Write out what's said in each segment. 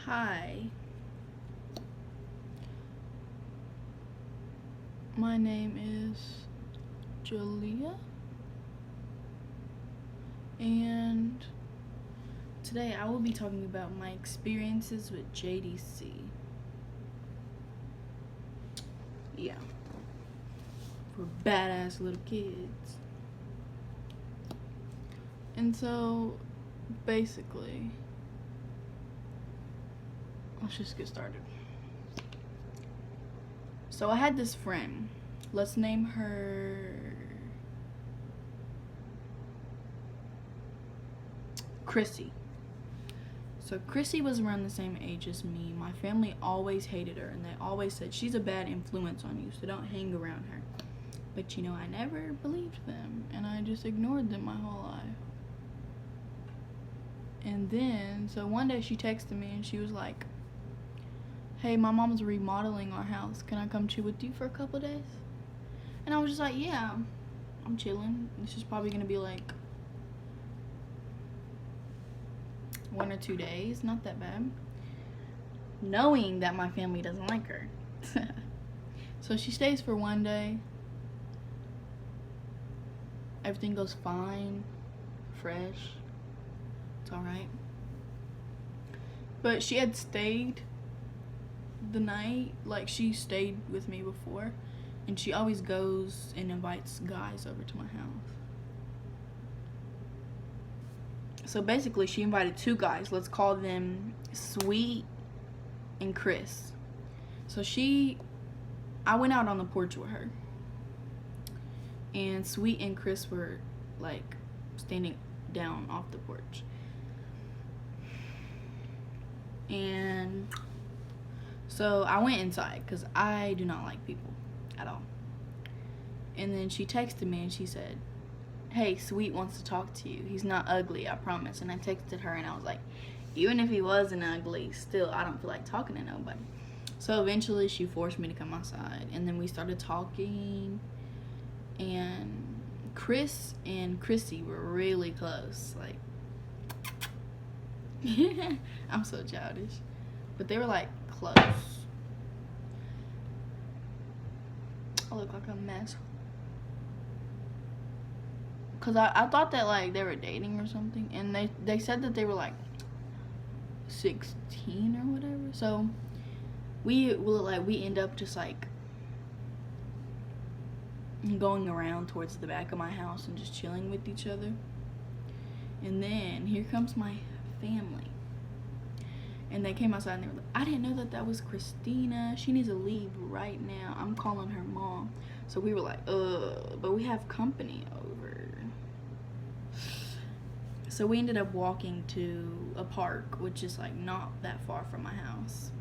Hi, my name is Julia, and today I will be talking about my experiences with JDC. Yeah, for badass little kids. And so, basically, let's just get started. So I had this friend. Let's name her Chrissy. So Chrissy was around the same age as me. My family always hated her, and they always said she's a bad influence on you, so don't hang around her. But I never believed them, and I just ignored them my whole life. And then, so one day she texted me and she was like, "Hey, my mom's remodeling our house. Can I come chill with you for a couple days?" And I was just like, "Yeah, I'm chilling. This is probably gonna be like 1 or 2 days, not that bad." Knowing that my family doesn't like her. So she stays for 1 day. Everything goes fine, fresh. It's alright. But she had stayed the night, like she stayed with me before, and she always goes and invites guys over to my house. So basically she invited 2 guys. Let's call them Sweet and Chris. So I went out on the porch with her, and Sweet and Chris were like standing down off the porch. And so I went inside because I do not like people at all. And then she texted me and she said, "Hey, Sweet wants to talk to you. He's not ugly, I promise." And I texted her and I was like, even if he wasn't ugly, still I don't feel like talking to nobody. So eventually she forced me to come outside, and then we started talking, and Chris and Chrissy were really close. Like, I'm so childish, but they were like close. I look like a mess, cause I thought that like they were dating or something, and they said that they were like 16 or whatever. So we end up just like going around towards the back of my house and just chilling with each other. And then here comes my family, and they came outside and they were like, "I didn't know that was Christina. She needs to leave right now. I'm calling her mom." So we were like, but we have company over. So we ended up walking to a park, which is like not that far from my house.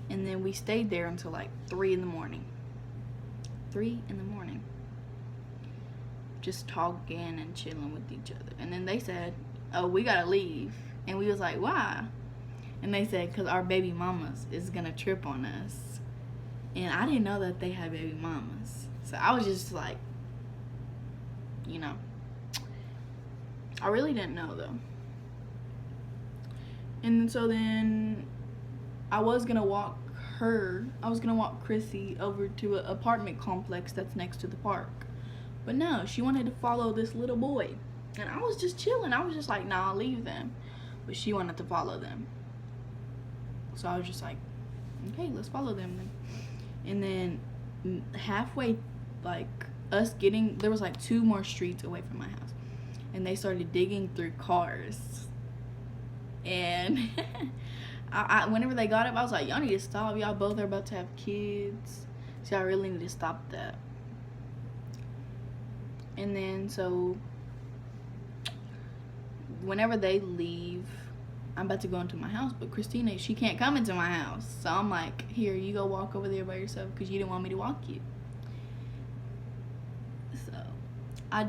And then we stayed there until like 3 in the morning. 3 in the morning. Just talking and chilling with each other. And then they said, "Oh, we gotta leave." And we was like, "Why?" And they said, "Because our baby mamas is gonna trip on us." And I didn't know that they had baby mamas. So I was just like, I really didn't know though. And so then I was gonna walk Chrissy over to an apartment complex that's next to the park. But no, she wanted to follow this little boy. And I was just chilling. I was just like, "Nah, I'll leave them." But she wanted to follow them. So I was just like, "Okay, let's follow them then." And then halfway, like there was like 2 more streets away from my house. And they started digging through cars. And whenever they got up, I was like, "Y'all need to stop. Y'all both are about to have kids. So y'all really need to stop that." And then so whenever they leave, I'm about to go into my house, but Christina, she can't come into my house. So I'm like, "Here, you go walk over there by yourself because you didn't want me to walk you." So I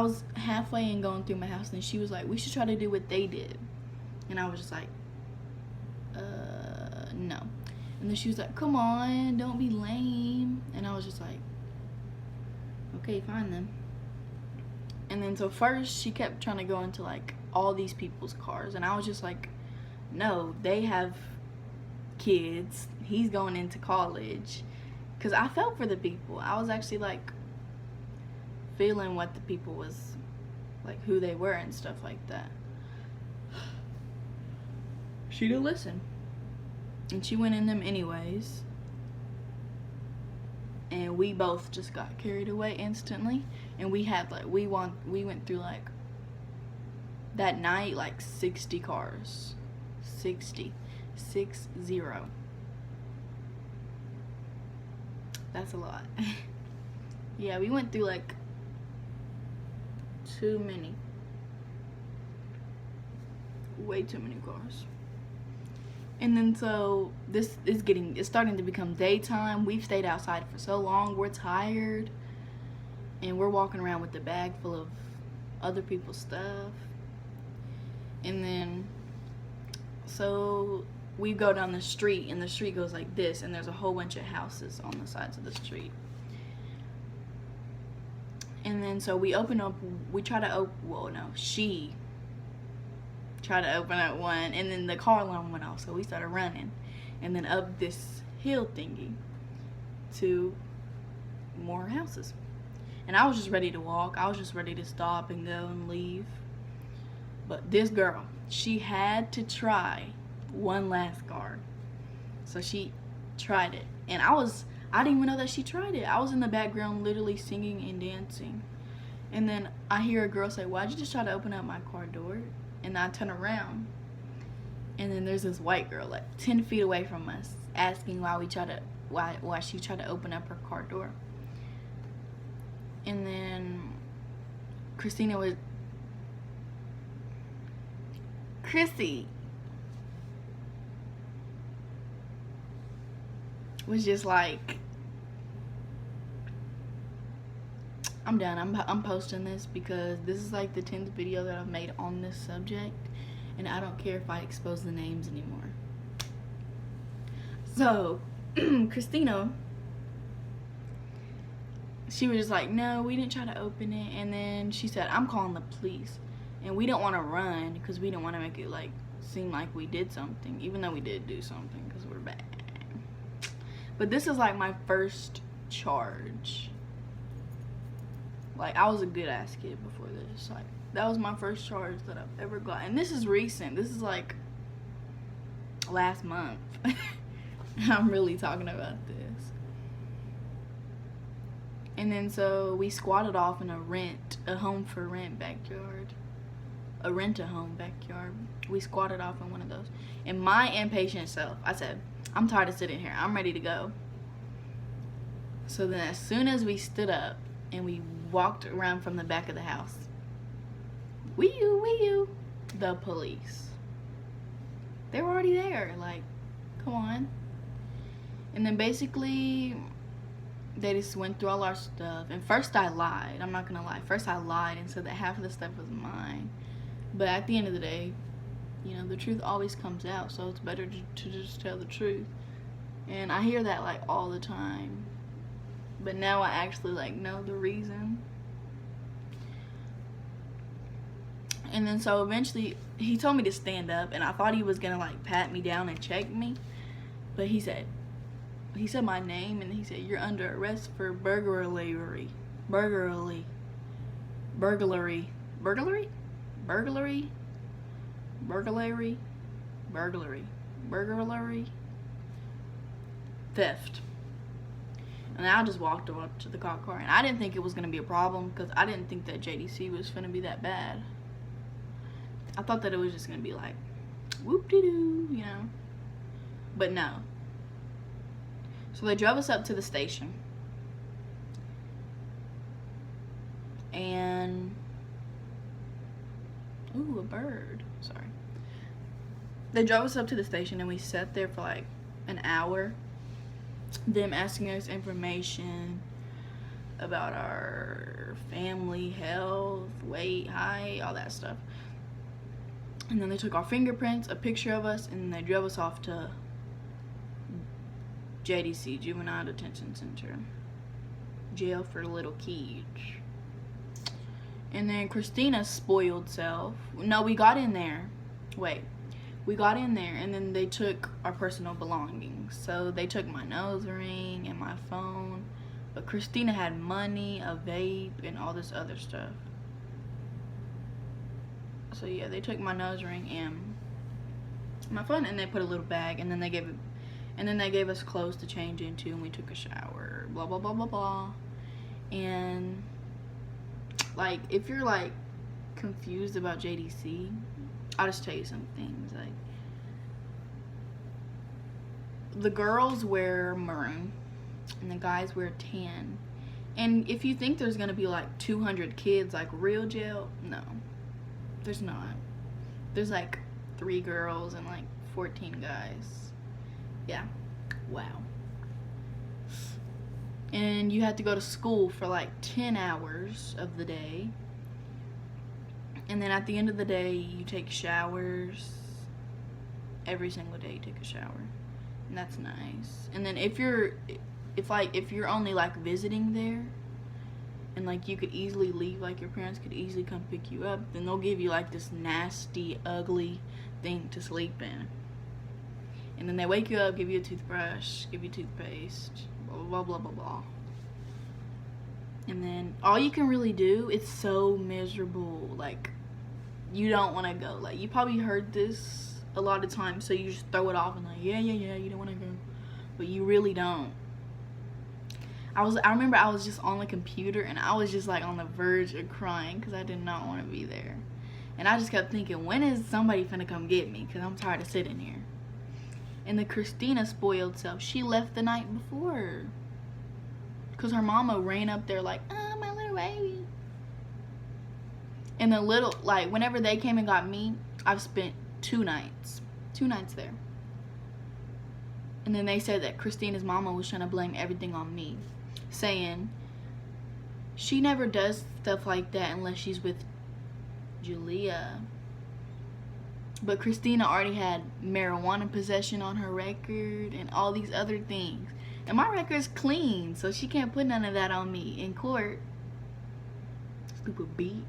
was halfway in going through my house, and she was like, "We should try to do what they did." And I was just like, no. And then she was like, "Come on, don't be lame." And I was just like, "Okay, fine then." And then so first she kept trying to go into like all these people's cars, and I was just like, No, they have kids. He's going into college. Because I felt for the people. I was actually like feeling what the people was like, who they were and stuff like that. She didn't listen. And she went in them anyways. And we both just got carried away instantly. And we had like, we went through like, that night, like 60 cars. 60. 60. That's a lot. Yeah, we went through like too many. Way too many cars. And then so this is it's starting to become daytime. We've stayed outside for so long. We're tired. And we're walking around with the bag full of other people's stuff. And then so we go down the street, and the street goes like this, and there's a whole bunch of houses on the sides of the street. And then so we open up, she tried to open up one, and then the car alarm went off, so we started running. And then up this hill thingy to more houses. And I was just ready to walk. I was just ready to stop and go and leave. But this girl, she had to try one last car. So she tried it. And I didn't even know that she tried it. I was in the background literally singing and dancing. And then I hear a girl say, "Why'd you just try to open up my car door?" And I turn around. And then there's this white girl like 10 feet away from us asking why she tried to open up her car door. And then Chrissy was just like, I'm done. I'm posting this because this is like the 10th video that I've made on this subject, and I don't care if I expose the names anymore. So Christina, she was just like, "No, we didn't try to open it." And then she said, "I'm calling the police." And we don't want to run because we don't want to make it like seem like we did something, even though we did do something because we're bad. But this is like my first charge. Like, I was a good ass kid before this. Like, that was my first charge that I've ever got. And this is recent. This is like last month. I'm really talking about this. And then so we squatted off in a home for rent backyard. A rent-a-home backyard. We squatted off in one of those. And my impatient self, I said, "I'm tired of sitting here. I'm ready to go." So then as soon as we stood up and we walked around from the back of the house, wee you, the police. They were already there. Like, come on. And then basically they just went through all our stuff. And first I lied. I'm not gonna lie. First I lied and said that half of the stuff was mine. But at the end of the day, you know, the truth always comes out, so it's better to just tell the truth. And I hear that like all the time. But now I actually like know the reason. And then so eventually he told me to stand up, and I thought he was gonna like pat me down and check me. But he said my name, and he said, "You're under arrest for burglary. Theft." And I just walked over to the cop car, and I didn't think it was gonna be a problem because I didn't think that JDC was gonna be that bad. I thought that it was just gonna be like whoop-de-doo, you know. But no. So they drove us up to the station. And ooh, a bird. Sorry. They drove us up to the station, and we sat there for like an hour. Them asking us information about our family, health, weight, height, all that stuff. And then they took our fingerprints, a picture of us, and they drove us off to JDC, Juvenile Detention Center. Jail for little kids. And then Christina's spoiled self. No, we got in there. Wait. we got in there, and then they took our personal belongings. So they took my nose ring and my phone, but Christina had money, a vape, and all this other stuff. So yeah, they took my nose ring and my phone, and they put a little bag, and then they gave us clothes to change into, and we took a shower, blah blah blah blah blah. And like, if you're like confused about JDC, I'll just tell you some things. Like, the girls wear maroon and the guys wear tan. And if you think there's gonna be like 200 kids, like real jail, no, there's not. There's like 3 girls and like 14 guys. Yeah, wow. And you have to go to school for like 10 hours of the day. And then at the end of the day, you take showers. Every single day you take a shower. And that's nice. And then if you're only like visiting there, and like you could easily leave, like your parents could easily come pick you up, then they'll give you like this nasty, ugly thing to sleep in. And then they wake you up, give you a toothbrush, give you toothpaste, blah blah blah blah blah. And then all you can really do, it's so miserable, like you don't want to go. Like, you probably heard this a lot of times, so you just throw it off and like, yeah, you don't want to go, but you really don't. I remember I was just on the computer, and I was just like on the verge of crying because I did not want to be there. And I just kept thinking, when is somebody finna come get me, because I'm tired of sitting here. And the Christina spoiled self, she left the night before because her mama ran up there like, oh, my little baby. And the little, like, whenever they came and got me, I've spent 2 nights there. And then they said that Christina's mama was trying to blame everything on me, saying she never does stuff like that unless she's with Julia. But Christina already had marijuana possession on her record and all these other things. And my record's clean, so she can't put none of that on me in court. Stupid bitch.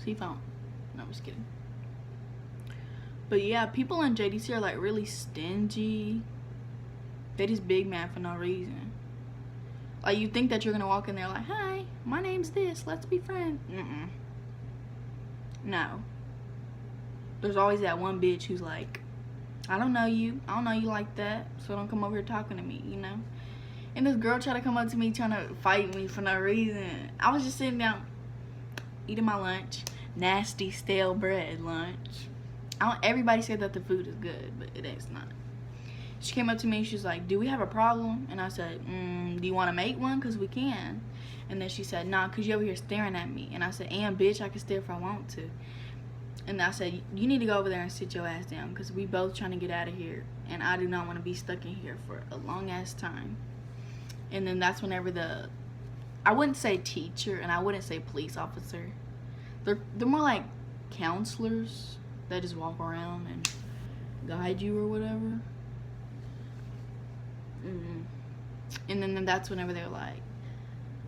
See if I don't. No, I'm just kidding. But yeah, people in JDC are like really stingy. They just big mad for no reason. Like, you think that you're gonna walk in there like, hi, my name's this, let's be friends. No. There's always that one bitch who's like, I don't know you like that, so don't come over here talking to me, you know? And this girl tried to come up to me trying to fight me for no reason. I was just sitting down eating my lunch, nasty stale bread lunch. Everybody said that the food is good, but it is not. She came up to me and she's like, do we have a problem? And I said, do you want to make one? Because we can. And then she said, nah, because you're over here staring at me. And I said, and bitch, I can stare if I want to. And I said, you need to go over there and sit your ass down, because we both trying to get out of here, and I do not want to be stuck in here for a long ass time. And then that's whenever I wouldn't say teacher and I wouldn't say police officer. They're more like counselors that just walk around and guide you or whatever. And then that's whenever they're like,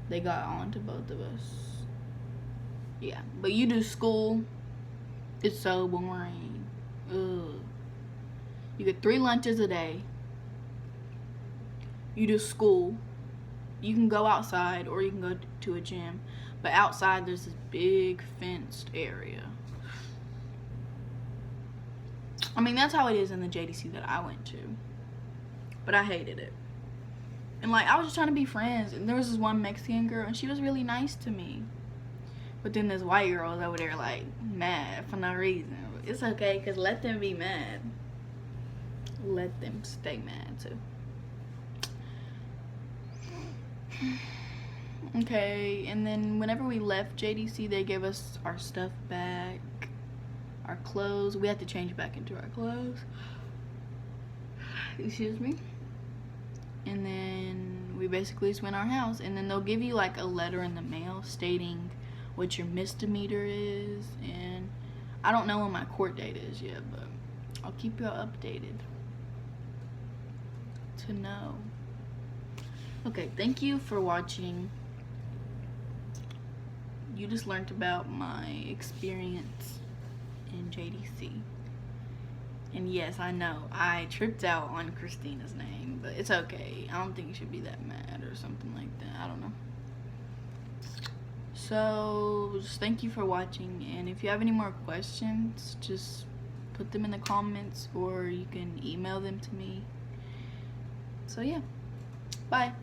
they got on to both of us. Yeah, but you do school, it's so boring. Ugh. You get 3 lunches a day. You do school. You can go outside or you can go to a gym. But outside there's this big fenced area. I mean, that's how it is in the JDC that I went to. But I hated it. And like, I was just trying to be friends. And there was this one Mexican girl and she was really nice to me. But then this white girl was over there like mad for no reason. It's okay, because let them be mad. Let them stay mad too. Okay, and then whenever we left JDC, they gave us our stuff back, our clothes. We had to change back into our clothes. Excuse me. And then we basically just went to our house, and then they'll give you like a letter in the mail stating what your misdemeanor is, and I don't know when my court date is yet, but I'll keep you updated to know. Okay, thank you for watching. You just learned about my experience in JDC. And yes, I know, I tripped out on Christina's name, but it's okay. I don't think you should be that mad or something like that. I don't know. So, just thank you for watching, and if you have any more questions, just put them in the comments, or you can email them to me. So yeah, bye.